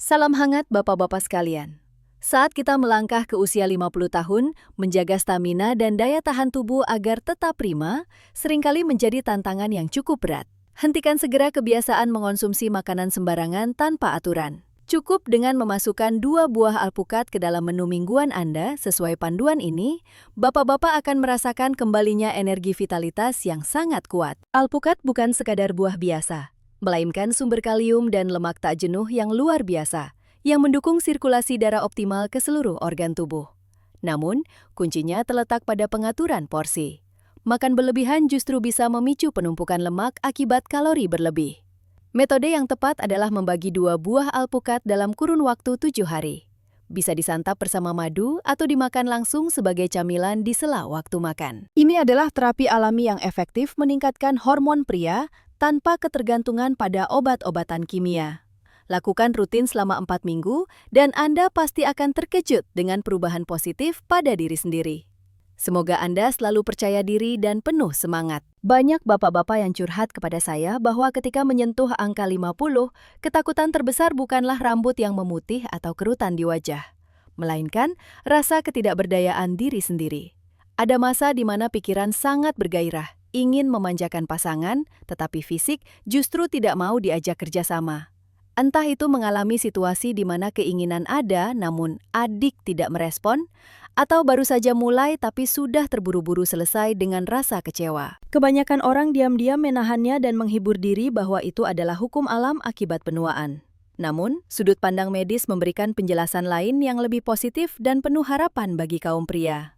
Salam hangat Bapak-Bapak sekalian. Saat kita melangkah ke usia 50 tahun, menjaga stamina dan daya tahan tubuh agar tetap prima, seringkali menjadi tantangan yang cukup berat. Hentikan segera kebiasaan mengonsumsi makanan sembarangan tanpa aturan. Cukup dengan memasukkan 2 buah alpukat ke dalam menu mingguan Anda sesuai panduan ini, Bapak-Bapak akan merasakan kembalinya energi vitalitas yang sangat kuat. Alpukat bukan sekadar buah biasa, melainkan sumber kalium dan lemak tak jenuh yang luar biasa, yang mendukung sirkulasi darah optimal ke seluruh organ tubuh. Namun, kuncinya terletak pada pengaturan porsi. Makan berlebihan justru bisa memicu penumpukan lemak akibat kalori berlebih. Metode yang tepat adalah membagi 2 buah alpukat dalam kurun waktu 7 hari. Bisa disantap bersama madu atau dimakan langsung sebagai camilan di sela waktu makan. Ini adalah terapi alami yang efektif meningkatkan hormon pria tanpa ketergantungan pada obat-obatan kimia. Lakukan rutin selama 4 minggu dan Anda pasti akan terkejut dengan perubahan positif pada diri sendiri. Semoga Anda selalu percaya diri dan penuh semangat. Banyak bapak-bapak yang curhat kepada saya bahwa ketika menyentuh angka 50, ketakutan terbesar bukanlah rambut yang memutih atau kerutan di wajah, melainkan rasa ketidakberdayaan diri sendiri. Ada masa di mana pikiran sangat bergairah, ingin memanjakan pasangan, tetapi fisik justru tidak mau diajak kerjasama. Entah itu mengalami situasi di mana keinginan ada namun adik tidak merespon, atau baru saja mulai tapi sudah terburu-buru selesai dengan rasa kecewa. Kebanyakan orang diam-diam menahannya dan menghibur diri bahwa itu adalah hukum alam akibat penuaan. Namun, sudut pandang medis memberikan penjelasan lain yang lebih positif dan penuh harapan bagi kaum pria.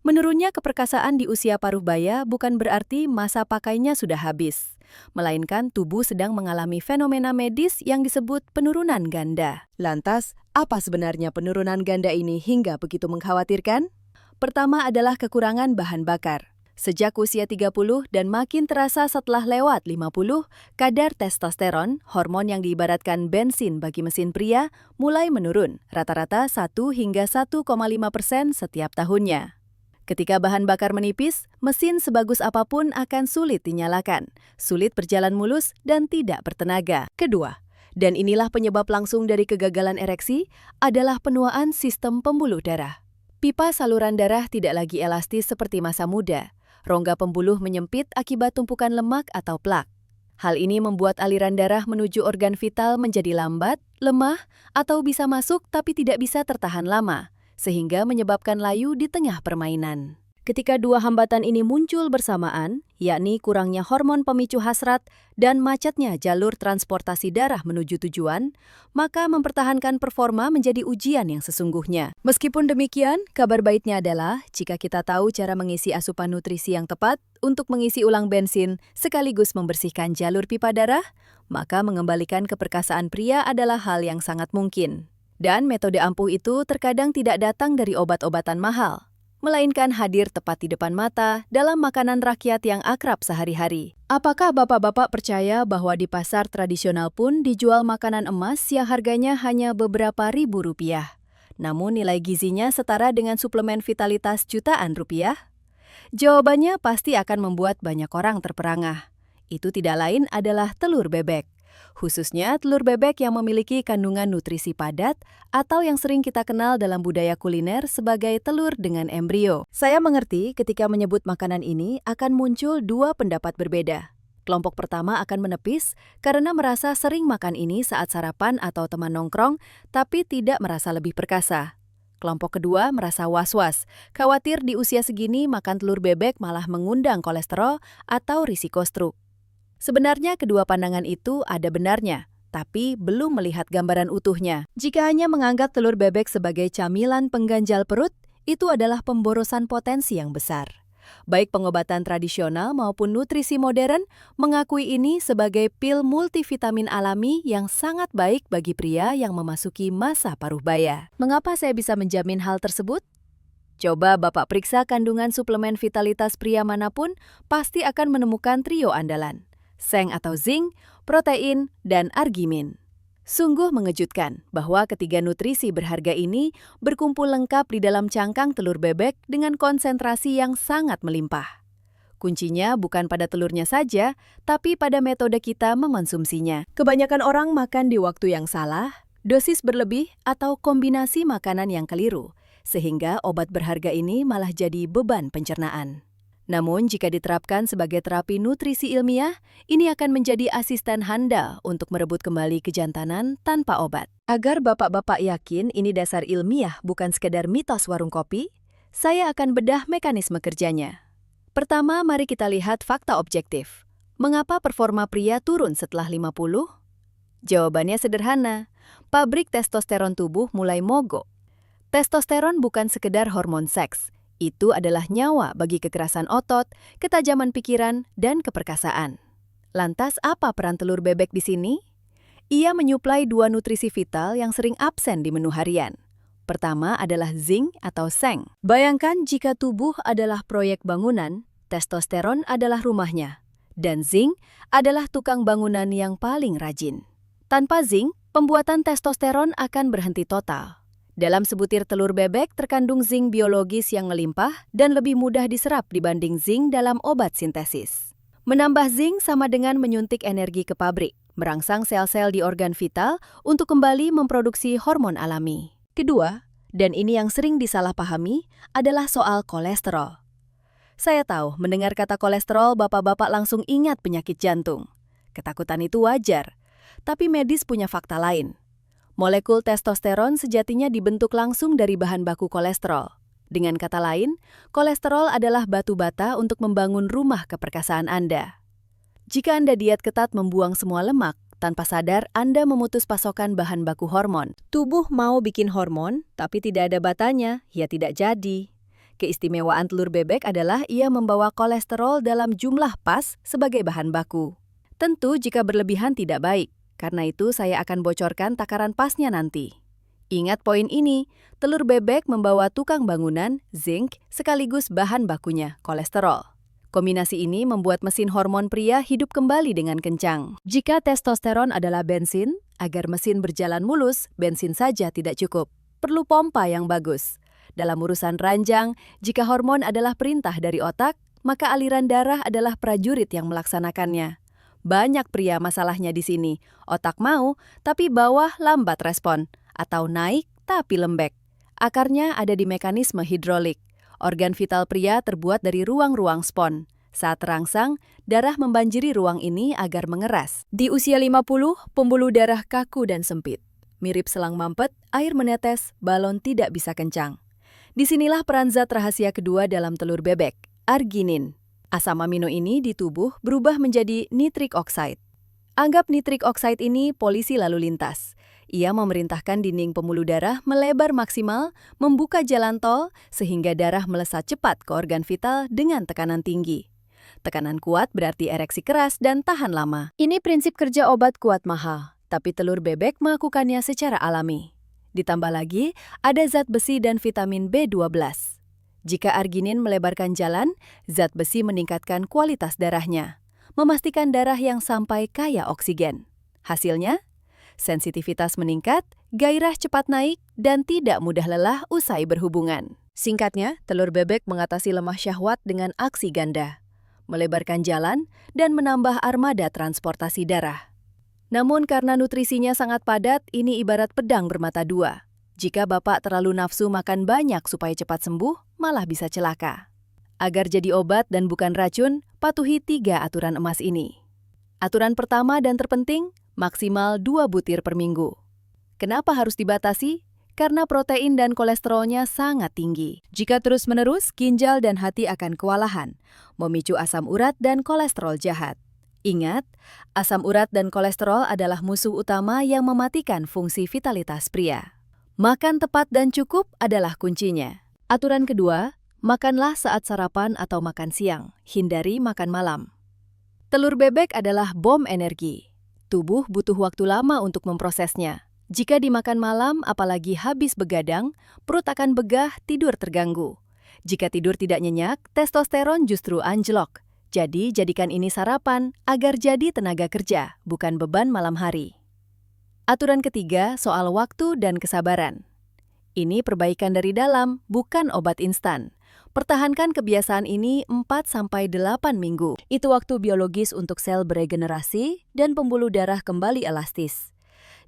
Menurunnya keperkasaan di usia paruh baya bukan berarti masa pakainya sudah habis, melainkan tubuh sedang mengalami fenomena medis yang disebut penurunan ganda. Lantas, apa sebenarnya penurunan ganda ini hingga begitu mengkhawatirkan? Pertama adalah kekurangan bahan bakar. Sejak usia 30 dan makin terasa setelah lewat 50, kadar testosteron, hormon yang diibaratkan bensin bagi mesin pria, mulai menurun, rata-rata 1 hingga 1,5% setiap tahunnya. Ketika bahan bakar menipis, mesin sebagus apapun akan sulit dinyalakan, sulit berjalan mulus, dan tidak bertenaga. Kedua, dan inilah penyebab langsung dari kegagalan ereksi, adalah penuaan sistem pembuluh darah. Pipa saluran darah tidak lagi elastis seperti masa muda. Rongga pembuluh menyempit akibat tumpukan lemak atau plak. Hal ini membuat aliran darah menuju organ vital menjadi lambat, lemah, atau bisa masuk tapi tidak bisa tertahan lama, sehingga menyebabkan layu di tengah permainan. Ketika 2 hambatan ini muncul bersamaan, yakni kurangnya hormon pemicu hasrat dan macetnya jalur transportasi darah menuju tujuan, maka mempertahankan performa menjadi ujian yang sesungguhnya. Meskipun demikian, kabar baiknya adalah jika kita tahu cara mengisi asupan nutrisi yang tepat untuk mengisi ulang bensin sekaligus membersihkan jalur pipa darah, maka mengembalikan keperkasaan pria adalah hal yang sangat mungkin. Dan metode ampuh itu terkadang tidak datang dari obat-obatan mahal, melainkan hadir tepat di depan mata dalam makanan rakyat yang akrab sehari-hari. Apakah bapak-bapak percaya bahwa di pasar tradisional pun dijual makanan emas yang harganya hanya beberapa ribu rupiah, namun nilai gizinya setara dengan suplemen vitalitas jutaan rupiah? Jawabannya pasti akan membuat banyak orang terperangah. Itu tidak lain adalah telur bebek. Khususnya telur bebek yang memiliki kandungan nutrisi padat atau yang sering kita kenal dalam budaya kuliner sebagai telur dengan embrio. Saya mengerti ketika menyebut makanan ini akan muncul 2 pendapat berbeda. Kelompok pertama akan menepis karena merasa sering makan ini saat sarapan atau teman nongkrong, tapi tidak merasa lebih perkasa. Kelompok kedua merasa was-was, khawatir di usia segini makan telur bebek malah mengundang kolesterol atau risiko stroke. Sebenarnya kedua pandangan itu ada benarnya, tapi belum melihat gambaran utuhnya. Jika hanya menganggap telur bebek sebagai camilan pengganjal perut, itu adalah pemborosan potensi yang besar. Baik pengobatan tradisional maupun nutrisi modern mengakui ini sebagai pil multivitamin alami yang sangat baik bagi pria yang memasuki masa paruh baya. Mengapa saya bisa menjamin hal tersebut? Coba Bapak periksa kandungan suplemen vitalitas pria manapun, pasti akan menemukan trio andalan: seng atau zinc, protein, dan argimin. Sungguh mengejutkan bahwa ketiga nutrisi berharga ini berkumpul lengkap di dalam cangkang telur bebek dengan konsentrasi yang sangat melimpah. Kuncinya bukan pada telurnya saja, tapi pada metode kita mengonsumsinya. Kebanyakan orang makan di waktu yang salah, dosis berlebih atau kombinasi makanan yang keliru, sehingga obat berharga ini malah jadi beban pencernaan. Namun, jika diterapkan sebagai terapi nutrisi ilmiah, ini akan menjadi asisten handal untuk merebut kembali kejantanan tanpa obat. Agar bapak-bapak yakin ini dasar ilmiah bukan sekedar mitos warung kopi, saya akan bedah mekanisme kerjanya. Pertama, mari kita lihat fakta objektif. Mengapa performa pria turun setelah 50? Jawabannya sederhana, pabrik testosteron tubuh mulai mogok. Testosteron bukan sekedar hormon seks. Itu adalah nyawa bagi kekerasan otot, ketajaman pikiran, dan keperkasaan. Lantas apa peran telur bebek di sini? Ia menyuplai dua nutrisi vital yang sering absen di menu harian. Pertama adalah zinc atau seng. Bayangkan jika tubuh adalah proyek bangunan, testosteron adalah rumahnya, dan zinc adalah tukang bangunan yang paling rajin. Tanpa zinc, pembuatan testosteron akan berhenti total. Dalam sebutir telur bebek terkandung zinc biologis yang melimpah dan lebih mudah diserap dibanding zinc dalam obat sintesis. Menambah zinc sama dengan menyuntik energi ke pabrik, merangsang sel-sel di organ vital untuk kembali memproduksi hormon alami. Kedua, dan ini yang sering disalahpahami, adalah soal kolesterol. Saya tahu, mendengar kata kolesterol, bapak-bapak langsung ingat penyakit jantung. Ketakutan itu wajar, tapi medis punya fakta lain. Molekul testosteron sejatinya dibentuk langsung dari bahan baku kolesterol. Dengan kata lain, kolesterol adalah batu bata untuk membangun rumah keperkasaan Anda. Jika Anda diet ketat membuang semua lemak, tanpa sadar Anda memutus pasokan bahan baku hormon. Tubuh mau bikin hormon, tapi tidak ada batanya, ya tidak jadi. Keistimewaan telur bebek adalah ia membawa kolesterol dalam jumlah pas sebagai bahan baku. Tentu jika berlebihan tidak baik. Karena itu saya akan bocorkan takaran pasnya nanti. Ingat poin ini, telur bebek membawa tukang bangunan, zinc, sekaligus bahan bakunya, kolesterol. Kombinasi ini membuat mesin hormon pria hidup kembali dengan kencang. Jika testosteron adalah bensin, agar mesin berjalan mulus, bensin saja tidak cukup. Perlu pompa yang bagus. Dalam urusan ranjang, jika hormon adalah perintah dari otak, maka aliran darah adalah prajurit yang melaksanakannya. Banyak pria masalahnya di sini. Otak mau, tapi bawah lambat respon. Atau naik, tapi lembek. Akarnya ada di mekanisme hidrolik. Organ vital pria terbuat dari ruang-ruang spon. Saat terangsang, darah membanjiri ruang ini agar mengeras. Di usia 50, pembuluh darah kaku dan sempit. Mirip selang mampet, air menetes, balon tidak bisa kencang. Disinilah peran zat rahasia kedua dalam telur bebek, arginin. Asam amino ini di tubuh berubah menjadi nitric oxide. Anggap nitric oxide ini polisi lalu lintas. Ia memerintahkan dinding pembuluh darah melebar maksimal, membuka jalan tol, sehingga darah melesat cepat ke organ vital dengan tekanan tinggi. Tekanan kuat berarti ereksi keras dan tahan lama. Ini prinsip kerja obat kuat mahal, tapi telur bebek melakukannya secara alami. Ditambah lagi, ada zat besi dan vitamin B12. Jika arginin melebarkan jalan, zat besi meningkatkan kualitas darahnya, memastikan darah yang sampai kaya oksigen. Hasilnya, sensitivitas meningkat, gairah cepat naik, dan tidak mudah lelah usai berhubungan. Singkatnya, telur bebek mengatasi lemah syahwat dengan aksi ganda, melebarkan jalan, dan menambah armada transportasi darah. Namun karena nutrisinya sangat padat, ini ibarat pedang bermata dua. Jika bapak terlalu nafsu makan banyak supaya cepat sembuh, malah bisa celaka. Agar jadi obat dan bukan racun, patuhi 3 aturan emas ini. Aturan pertama dan terpenting, maksimal 2 butir per minggu. Kenapa harus dibatasi? Karena protein dan kolesterolnya sangat tinggi. Jika terus-menerus, ginjal dan hati akan kewalahan, memicu asam urat dan kolesterol jahat. Ingat, asam urat dan kolesterol adalah musuh utama yang mematikan fungsi vitalitas pria. Makan tepat dan cukup adalah kuncinya. Aturan kedua, makanlah saat sarapan atau makan siang, hindari makan malam. Telur bebek adalah bom energi. Tubuh butuh waktu lama untuk memprosesnya. Jika dimakan malam, apalagi habis begadang, perut akan begah, tidur terganggu. Jika tidur tidak nyenyak, testosteron justru anjlok. Jadi, jadikan ini sarapan agar jadi tenaga kerja, bukan beban malam hari. Aturan ketiga soal waktu dan kesabaran. Ini perbaikan dari dalam, bukan obat instan. Pertahankan kebiasaan ini 4-8 minggu. Itu waktu biologis untuk sel beregenerasi dan pembuluh darah kembali elastis.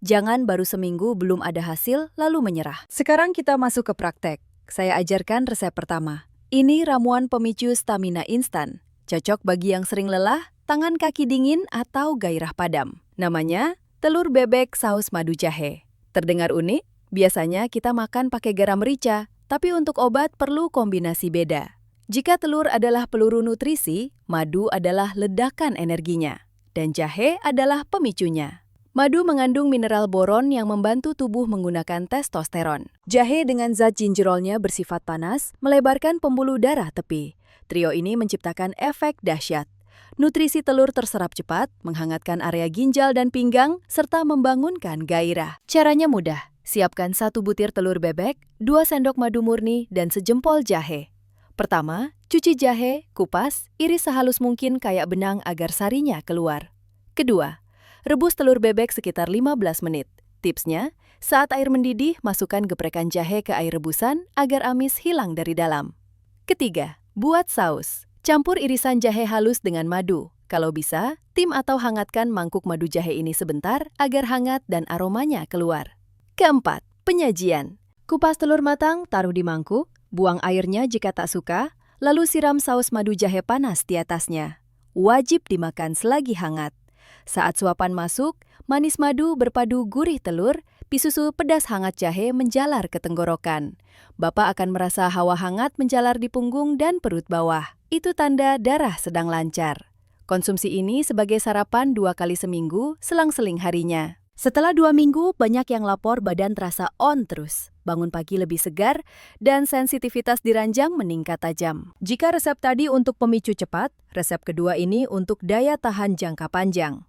Jangan baru seminggu belum ada hasil lalu menyerah. Sekarang kita masuk ke praktek. Saya ajarkan resep pertama. Ini ramuan pemicu stamina instan. Cocok bagi yang sering lelah, tangan kaki dingin, atau gairah padam. Namanya telur bebek saus madu jahe. Terdengar unik? Biasanya kita makan pakai garam merica, tapi untuk obat perlu kombinasi beda. Jika telur adalah peluru nutrisi, madu adalah ledakan energinya, dan jahe adalah pemicunya. Madu mengandung mineral boron yang membantu tubuh menggunakan testosteron. Jahe dengan zat gingerolnya bersifat panas, melebarkan pembuluh darah tepi. Trio ini menciptakan efek dahsyat. Nutrisi telur terserap cepat, menghangatkan area ginjal dan pinggang, serta membangunkan gairah. Caranya mudah. Siapkan 1 butir telur bebek, 2 sendok madu murni, dan sejempol jahe. Pertama, cuci jahe, kupas, iris sehalus mungkin kayak benang agar sarinya keluar. Kedua, rebus telur bebek sekitar 15 menit. Tipsnya, saat air mendidih, masukkan geprekan jahe ke air rebusan agar amis hilang dari dalam. Ketiga, buat saus. Campur irisan jahe halus dengan madu. Kalau bisa, tim atau hangatkan mangkuk madu jahe ini sebentar agar hangat dan aromanya keluar. Keempat, penyajian. Kupas telur matang, taruh di mangkuk, buang airnya jika tak suka, lalu siram saus madu jahe panas di atasnya. Wajib dimakan selagi hangat. Saat suapan masuk, manis madu berpadu gurih telur, pisusu pedas hangat jahe menjalar ke tenggorokan. Bapak akan merasa hawa hangat menjalar di punggung dan perut bawah. Itu tanda darah sedang lancar. Konsumsi ini sebagai sarapan 2 kali seminggu, selang-seling harinya. Setelah 2 minggu, banyak yang lapor badan terasa on terus. Bangun pagi lebih segar, dan sensitivitas di ranjang meningkat tajam. Jika resep tadi untuk pemicu cepat, resep kedua ini untuk daya tahan jangka panjang.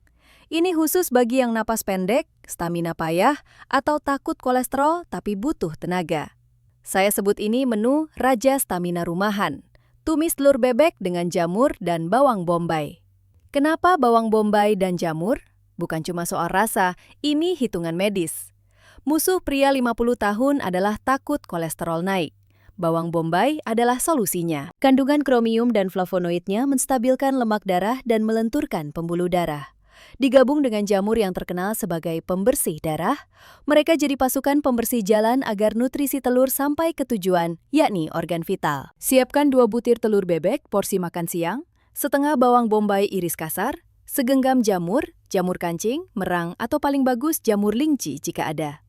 Ini khusus bagi yang napas pendek, stamina payah, atau takut kolesterol tapi butuh tenaga. Saya sebut ini menu Raja Stamina Rumahan. Tumis telur bebek dengan jamur dan bawang bombay. Kenapa bawang bombay dan jamur? Bukan cuma soal rasa, ini hitungan medis. Musuh pria 50 tahun adalah takut kolesterol naik. Bawang bombay adalah solusinya. Kandungan kromium dan flavonoidnya menstabilkan lemak darah dan melenturkan pembuluh darah. Digabung dengan jamur yang terkenal sebagai pembersih darah, mereka jadi pasukan pembersih jalan agar nutrisi telur sampai ke tujuan, yakni organ vital. Siapkan 2 butir telur bebek, porsi makan siang, setengah bawang bombay iris kasar, segenggam jamur, jamur kancing, merang, atau paling bagus jamur lingci jika ada.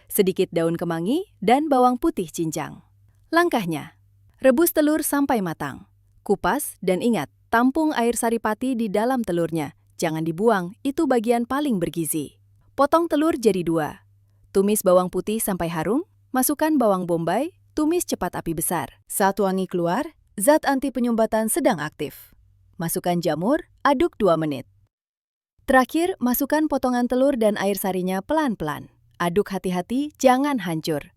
Sedikit daun kemangi dan bawang putih cincang. Langkahnya, rebus telur sampai matang. Kupas dan ingat, tampung air saripati di dalam telurnya. Jangan dibuang, itu bagian paling bergizi. Potong telur jadi 2. Tumis bawang putih sampai harum, masukkan bawang bombay, tumis cepat api besar. Saat wangi keluar, zat anti penyumbatan sedang aktif. Masukkan jamur, aduk 2 menit. Terakhir, masukkan potongan telur dan air sarinya pelan-pelan. Aduk hati-hati, jangan hancur.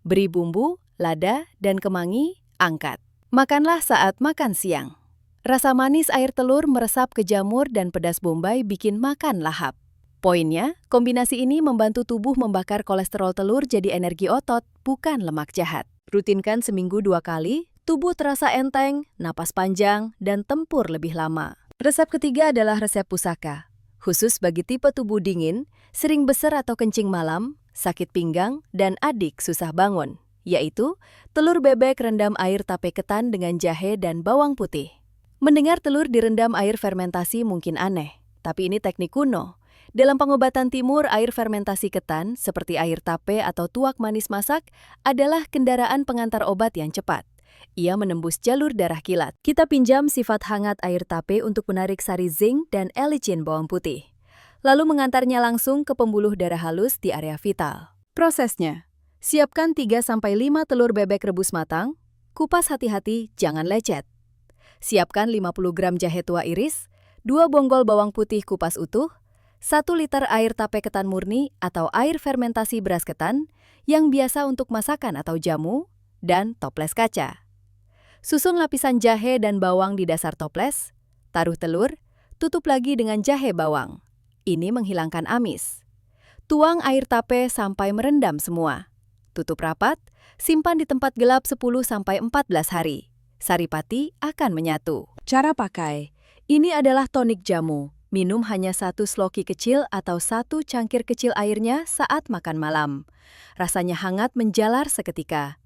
Beri bumbu, lada, dan kemangi, angkat. Makanlah saat makan siang. Rasa manis air telur meresap ke jamur dan pedas bombay bikin makan lahap. Poinnya, kombinasi ini membantu tubuh membakar kolesterol telur jadi energi otot, bukan lemak jahat. Rutinkan seminggu 2 kali, tubuh terasa enteng, napas panjang, dan tempur lebih lama. Resep ketiga adalah resep pusaka. Khusus bagi tipe tubuh dingin, sering besar atau kencing malam, sakit pinggang, dan adik susah bangun, yaitu telur bebek rendam air tape ketan dengan jahe dan bawang putih. Mendengar telur direndam air fermentasi mungkin aneh, tapi ini teknik kuno. Dalam pengobatan timur, air fermentasi ketan, seperti air tape atau tuak manis masak, adalah kendaraan pengantar obat yang cepat. Ia menembus jalur darah kilat. Kita pinjam sifat hangat air tape untuk menarik sari zinc dan elicin bawang putih, lalu mengantarnya langsung ke pembuluh darah halus di area vital. Prosesnya, siapkan 3-5 telur bebek rebus matang, kupas hati-hati, jangan lecet. Siapkan 50 gram jahe tua iris, 2 bonggol bawang putih kupas utuh, 1 liter air tape ketan murni atau air fermentasi beras ketan yang biasa untuk masakan atau jamu, dan toples kaca. Susun lapisan jahe dan bawang di dasar toples, taruh telur, tutup lagi dengan jahe bawang. Ini menghilangkan amis. Tuang air tape sampai merendam semua. Tutup rapat, simpan di tempat gelap 10-14 hari. Saripati akan menyatu. Cara pakai, ini adalah tonik jamu, Minum hanya 1 sloki kecil atau 1 cangkir kecil airnya saat makan malam. Rasanya hangat menjalar seketika.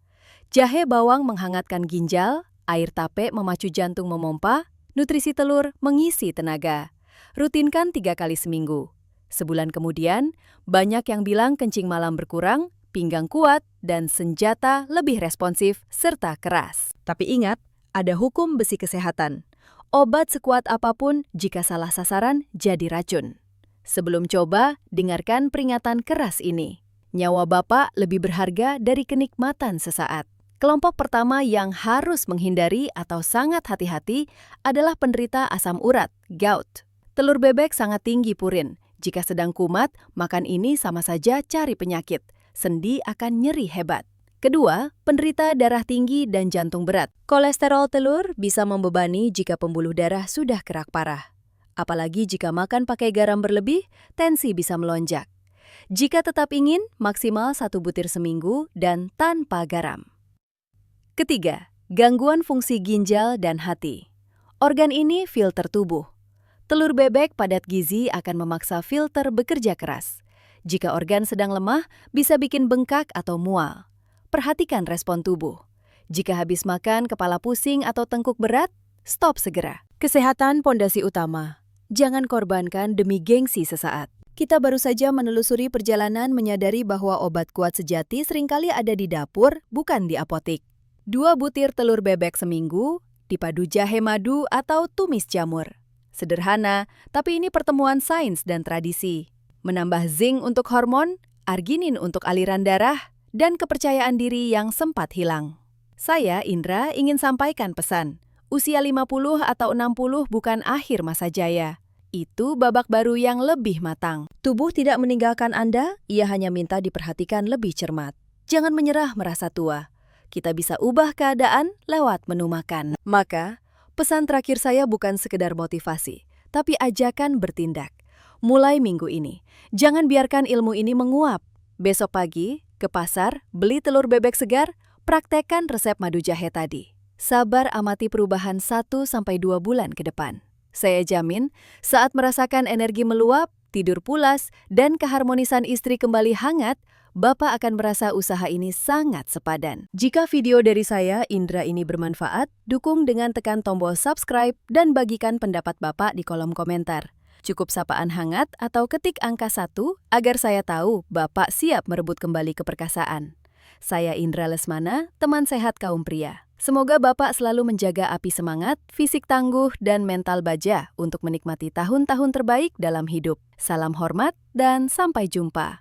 Jahe bawang menghangatkan ginjal, air tape memacu jantung memompa, nutrisi telur mengisi tenaga. Rutinkan 3 kali seminggu. Sebulan kemudian, banyak yang bilang kencing malam berkurang, pinggang kuat, dan senjata lebih responsif serta keras. Tapi ingat, ada hukum besi kesehatan. Obat sekuat apapun jika salah sasaran jadi racun. Sebelum coba, dengarkan peringatan keras ini. Nyawa Bapak lebih berharga dari kenikmatan sesaat. Kelompok pertama yang harus menghindari atau sangat hati-hati adalah penderita asam urat, gout. Telur bebek sangat tinggi purin. Jika sedang kumat, makan ini sama saja cari penyakit. Sendi akan nyeri hebat. Kedua, penderita darah tinggi dan jantung berat. Kolesterol telur bisa membebani jika pembuluh darah sudah kerak parah. Apalagi jika makan pakai garam berlebih, tensi bisa melonjak. Jika tetap ingin, maksimal 1 butir seminggu dan tanpa garam. Ketiga, gangguan fungsi ginjal dan hati. Organ ini filter tubuh. Telur bebek padat gizi akan memaksa filter bekerja keras. Jika organ sedang lemah, bisa bikin bengkak atau mual. Perhatikan respon tubuh. Jika habis makan kepala pusing atau tengkuk berat, stop segera. Kesehatan pondasi utama. Jangan korbankan demi gengsi sesaat. Kita baru saja menelusuri perjalanan menyadari bahwa obat kuat sejati seringkali ada di dapur, bukan di apotik. 2 butir telur bebek seminggu, dipadu jahe madu atau tumis jamur. Sederhana, tapi ini pertemuan sains dan tradisi. Menambah zinc untuk hormon, arginin untuk aliran darah, dan kepercayaan diri yang sempat hilang. Saya, Indra, ingin sampaikan pesan. Usia 50 atau 60 bukan akhir masa jaya. Itu babak baru yang lebih matang. Tubuh tidak meninggalkan Anda, ia hanya minta diperhatikan lebih cermat. Jangan menyerah merasa tua. Kita bisa ubah keadaan lewat menu makan. Maka, pesan terakhir saya bukan sekedar motivasi, tapi ajakan bertindak. Mulai minggu ini, jangan biarkan ilmu ini menguap. Besok pagi, ke pasar, beli telur bebek segar, praktekkan resep madu jahe tadi. Sabar amati perubahan 1-2 bulan ke depan. Saya jamin, saat merasakan energi meluap, tidur pulas, dan keharmonisan istri kembali hangat, Bapak akan merasa usaha ini sangat sepadan. Jika video dari saya, Indra, ini bermanfaat, dukung dengan tekan tombol subscribe dan bagikan pendapat Bapak di kolom komentar. Cukup sapaan hangat atau ketik angka 1 agar saya tahu Bapak siap merebut kembali keperkasaan. Saya Indra Lesmana, teman sehat kaum pria. Semoga Bapak selalu menjaga api semangat, fisik tangguh, dan mental baja untuk menikmati tahun-tahun terbaik dalam hidup. Salam hormat dan sampai jumpa.